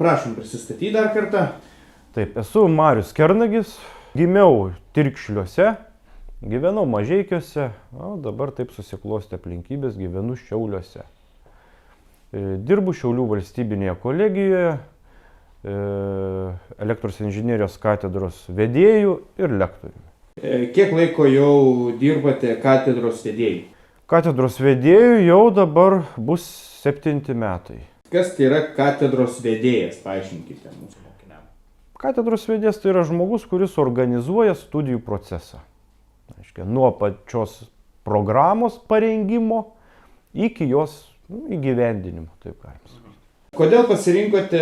Prašom prisistatyti dar kartą. Taip, esu Marius Kernagis, gimiau Tirkšliuose, gyvenau Mažeikiuose, o dabar taip susiklostė aplinkybės, gyvenu Šiauliuose. Dirbu Šiaulių valstybinėje kolegijoje, elektros inžinerijos katedros vedėjų ir lektoriumi. Kiek laiko jau dirbate katedros vedėjai? Katedros vedėjų jau dabar bus 7 metai. Kas tai yra katedros vedėjas? Paaiškinkite mūsų mokiniams. Katedros vedėjas tai yra žmogus, kuris organizuoja studijų procesą. Aiškia, nuo pačios programos parengimo iki jos įgyvendinimo, taip galima sakyti. Kodėl pasirinkote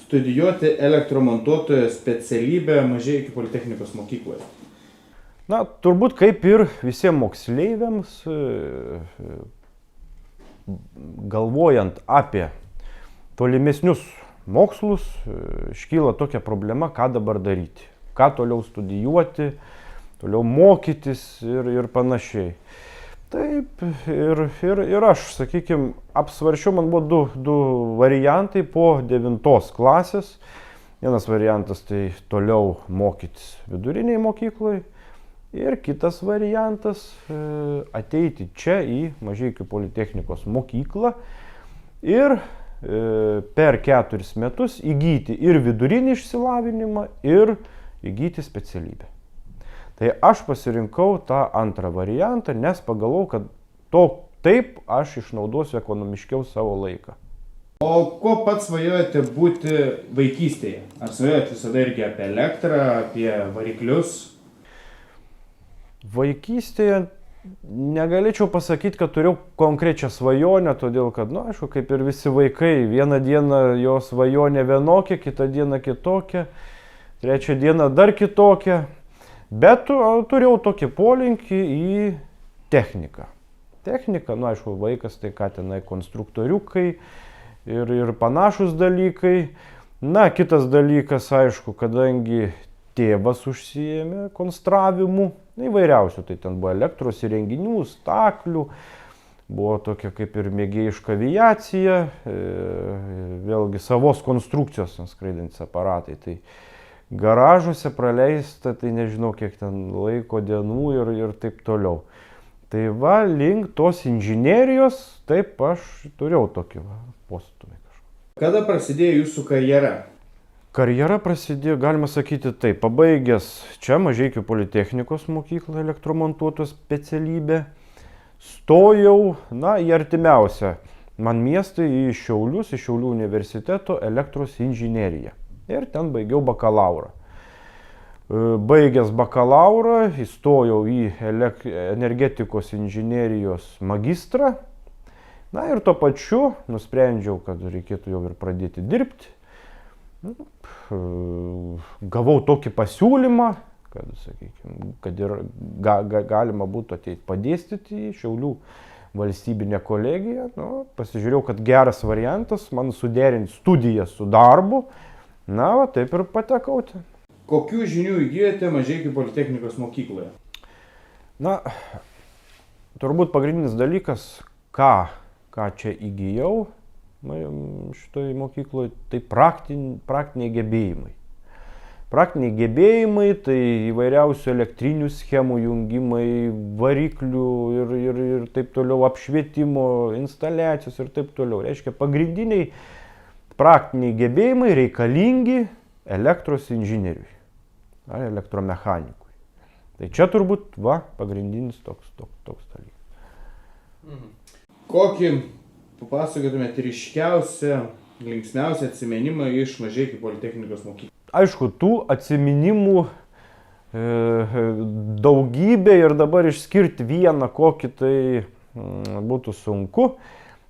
studijuoti elektromontuotojo specialybę Mažeikių politechnikos mokykloje? Na, turbūt kaip ir visiems moksleiviams, galvojant apie tolimesnius mokslus, iškyla tokia problema, ką dabar daryti, ką toliau studijuoti, toliau mokytis ir panašiai. Taip, ir aš, sakykime, apsvaršiau, man buvo du variantai po 9 klasės. Vienas variantas tai toliau mokytis viduriniai mokyklai ir kitas variantas ateiti čia į Mažeikių politechnikos mokyklą ir per 4 metus įgyti ir vidurinį išsilavinimą ir įgyti specialybę. Tai aš pasirinkau tą antrą variantą, nes pagalvojau, kad taip aš išnaudosiu ekonomiškiau savo laiką. O ko pats svajojate būti vaikystėje? Ar svajojate visada irgi apie elektrą, apie variklius? Vaikystėje negalėčiau pasakyti, kad turėjau konkrečią svajonę, todėl kad, aišku, kaip ir visi vaikai, vieną dieną jo svajonė vienokia, kitą dieną kitokia, trečią dieną dar kitokia. Bet turėjau tokį polinkį į techniką. Technika, aišku, vaikas tai ką tenai konstruktoriukai ir panašus dalykai. Na, kitas dalykas, aišku, kadangi tėvas užsiėmė konstravimu, įvairiausių, tai ten buvo elektros įrenginių, staklių, buvo tokia kaip ir mėgėjiška aviacija, vėlgi savos konstrukcijos skraidantys aparatai. Tai garažuose praleista, tai nežinau kiek ten laiko dienų ir taip toliau. Tai va, link tos inžinerijos, taip aš turėjau tokį postumį kažkokį. Kada prasidėjo jūsų karjera? Karjera prasidėjo, galima sakyti taip, pabaigęs čia Mažeikių politechnikos mokyklą elektromontuotojos specialybę, stojau, į artimiausią man miestą į Šiaulius, į Šiaulių universiteto elektros inžineriją. Ir ten baigiau bakalaurą. Baigęs bakalaurą, įstojau į energetikos inžinerijos magistrą. Na ir tuo pačiu nusprendžiau, kad reikėtų jau ir pradėti dirbti. Gavau tokį pasiūlymą, kad, sakykime, kad ir galima būtų ateiti padėstyti į Šiaulių valstybinę kolegiją. Pasižiūrėjau, kad geras variantas man suderinti studiją su darbu. Na, taip ir patekau ten. Kokių žinių įgijote Mažeikių politechnikos mokykloje? Na, turbūt pagrindinis dalykas, ką čia įgijau šitoj mokykloje, tai praktiniai gebėjimai. Praktiniai gebėjimai, tai įvairiausių elektrinių schemų jungimai, variklių ir taip toliau, apšvietimo, instaliacijos ir taip toliau. Reiškia, pagrindiniai praktiniai gebėjimai reikalingi elektros inžinieriui ar elektromechanikui. Tai čia turbūt pagrindinis toks dalykas. Kokį papasakotumėte ryškiausią, linksmiausią atsiminimą iš Mažeikių politechnikos mokyklos? Aišku, tų atsiminimų daugybė ir dabar išskirti vieną kokį tai būtų sunku.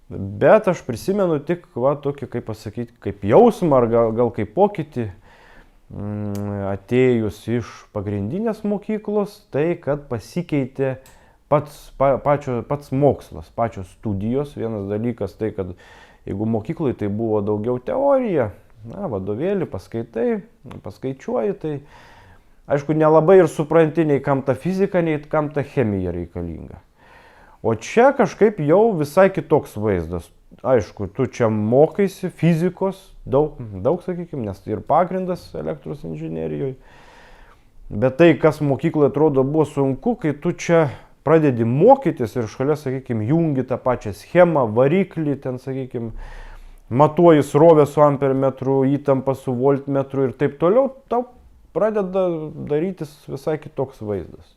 Bet aš prisimenu tik tokį, kaip pasakyti, kaip jausmą ar gal kaip pokytį atėjus iš pagrindinės mokyklos, tai kad pasikeitė pats mokslas, pačios studijos. Vienas dalykas tai, kad jeigu mokyklai tai buvo daugiau teorija, vadovėlį paskaičiuoji, tai aišku nelabai ir supranti nei kam ta fizika, nei kam ta chemija reikalinga. O čia kažkaip jau visai kitoks vaizdas. aišku, tu čia mokaisi fizikos, daug sakykime, nes tai ir pagrindas elektros inžinerijoje. Bet tai, kas mokykloje atrodo buvo sunku, kai tu čia pradedi mokytis ir šalia, sakykime, jungi tą pačią schemą, variklį, ten, sakykime, matuoji srovę su ampermetru, įtampą su voltmetru ir taip toliau, tau pradeda darytis visai kitoks vaizdas.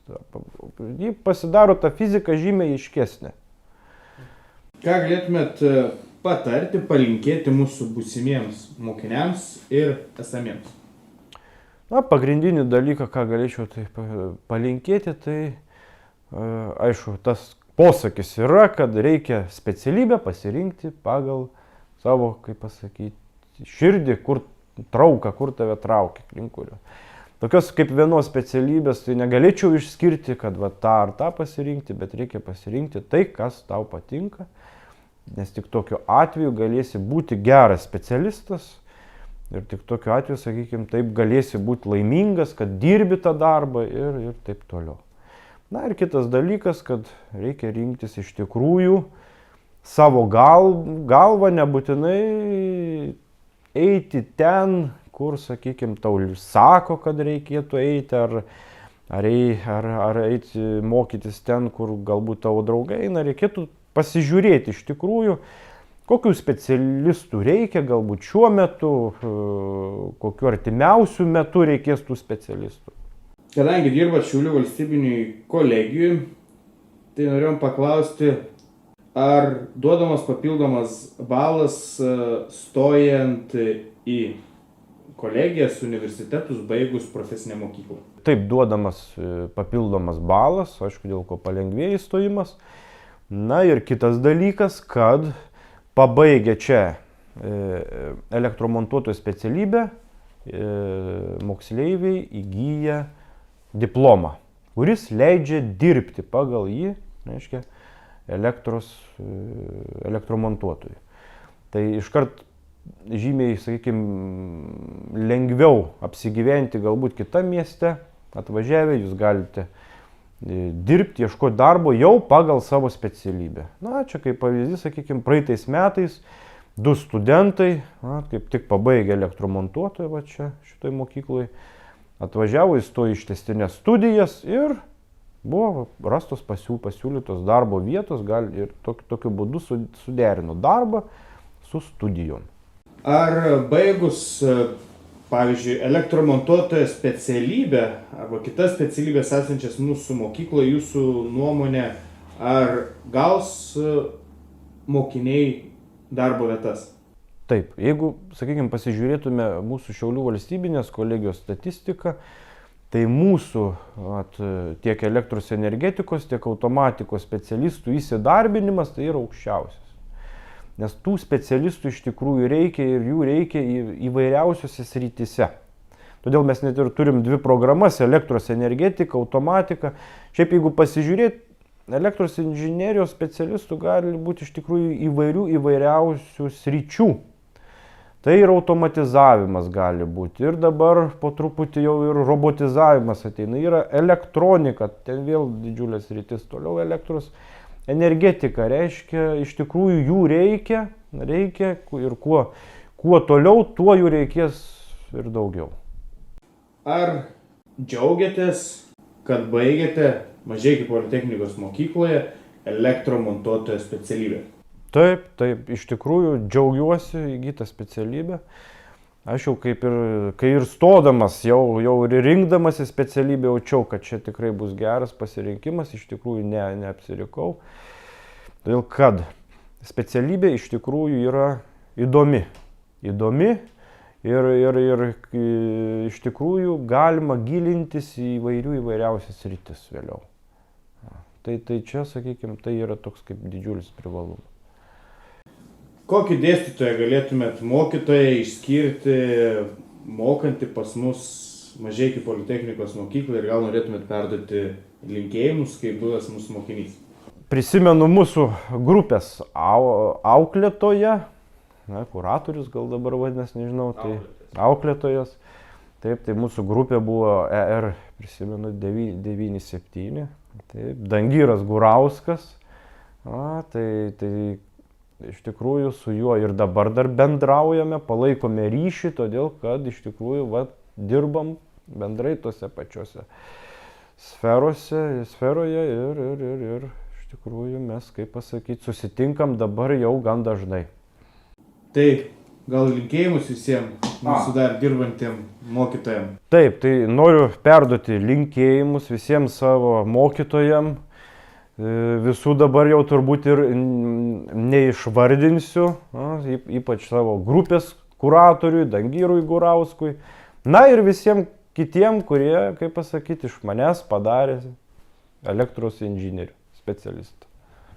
Jį pasidaro ta fizika žymiai aiškesnė. Ką galėtumėt patarti, palinkėti mūsų būsimiems mokiniams ir esamiems? Na, pagrindinį dalyką, ką galėčiau tai palinkėti, tai aišku, tas posakis yra, kad reikia specialybę pasirinkti pagal savo, kaip pasakyti, širdį, kur trauka, kur tave traukia, link kurio. Tokios kaip vienos specialybės, tai negalėčiau išskirti, kad va, tą ar tą pasirinkti, bet reikia pasirinkti tai, kas tau patinka, nes tik tokiu atveju galėsi būti geras specialistas ir tik tokiu atveju, sakykime, taip galėsi būti laimingas, kad dirbi tą darbą ir taip toliau. Na ir kitas dalykas, kad reikia rinktis iš tikrųjų savo galvą, nebūtinai eiti ten, kur, sakykime, tau sako, kad reikėtų eiti, ar eiti mokytis ten, kur galbūt tavo draugai eina. Reikėtų pasižiūrėti iš tikrųjų, kokių specialistų reikia, galbūt šiuo metu, kokiu artimiausiu metu reikės tų specialistų. Kadangi dirbat Šiaulių valstybiniai kolegijui, tai norėjom paklausti, ar duodamas papildomas balas stojant į kolegijas, universitetus, baigus profesinę mokyklą? Taip, duodamas papildomas balas, aišku, dėl ko palengvėja įstojimas. Na ir kitas dalykas, kad pabaigę čia elektromontuotojo specialybę, moksleiviai įgyja diplomą, kuris leidžia dirbti pagal jį, reiškia, elektromontuotojui. Tai iškart žymiai, sakykime, lengviau apsigyventi galbūt kitam mieste, atvažiavę, jūs galite dirbti, ieškoti darbo jau pagal savo specialybę. Na, čia kaip pavyzdys, sakykime, praeitais metais 2 studentai, kaip tik pabaigė elektromontuotoją, va čia šitoj mokykloje, atvažiavo, įstojo iš tęstinės studijas ir buvo rastos pasiūlytos darbo vietos, ir tokiu būdu suderino darbą su studijom. Ar baigus, pavyzdžiui, elektromontuotojo specialybę arba kitas specialybės esančias mūsų mokykloje, jūsų nuomonė, ar gaus mokiniai darbo vietas? Taip, jeigu, sakykime, pasižiūrėtume mūsų Šiaulių valstybinės kolegijos statistiką, tai mūsų tiek elektros energetikos, tiek automatikos specialistų įsidarbinimas tai yra aukščiausias. Nes tų specialistų iš tikrųjų reikia ir jų reikia įvairiausiose srityse. Todėl mes net ir turim 2 programas - elektros energetika, automatika. Šiaip jeigu pasižiūrėti, elektros inžinerijos specialistų gali būti iš tikrųjų įvairiausių sričių. Tai ir automatizavimas gali būti. Ir dabar po truputį jau ir robotizavimas ateina. Yra elektronika, ten vėl didžiulės sritis, toliau elektros energetika. Reiškia, iš tikrųjų jų reikia ir kuo toliau, tuo jų reikės ir daugiau. Ar džiaugiatės, kad baigėte Mažeikių politechnikos mokykloje elektromontuotojo specialybę? Taip, iš tikrųjų džiaugiuosi įgytą specialybę. Aš jau kai ir stodamas, jau ir rinkdamas į specialybę jaučiau, kad čia tikrai bus geras pasirinkimas, iš tikrųjų neapsirikau. Todėl kad specialybė iš tikrųjų yra įdomi ir iš tikrųjų galima gilintis į įvairiausias sritis vėliau. Tai čia, sakykime, tai yra toks kaip didžiulis privalumas. Kokį dėstytoją galėtumėt mokytoją išskirti, mokantį pas mus Mažeikių politechnikos mokyklą ir gal norėtumėt perduoti linkėjimus, kaip buvęs mūsų mokinys? Prisimenu mūsų grupės auklėtoją, kuratorius gal dabar vadinasi, nežinau, tai auklėtojas. Taip, tai mūsų grupė buvo ER, prisimenu, 997, taip, Dangiras Gurauskas, tai iš tikrųjų su juo ir dabar dar bendraujame, palaikome ryšį, todėl kad iš tikrųjų dirbam bendrai tose pačiose sferoje ir iš tikrųjų mes, kaip pasakyti, susitinkam dabar jau gan dažnai. Tai gal linkėjimus visiems mūsų dar dirbantiem mokytojams. Taip, tai noriu perduoti linkėjimus visiems savo mokytojams. Visų dabar jau turbūt ir neišvardinsiu, ypač savo grupės kuratoriui, Dangyrui Gurauskui. Na ir visiems kitiem, kurie, kaip pasakyti, iš manęs padarė elektros inžinierių specialistų.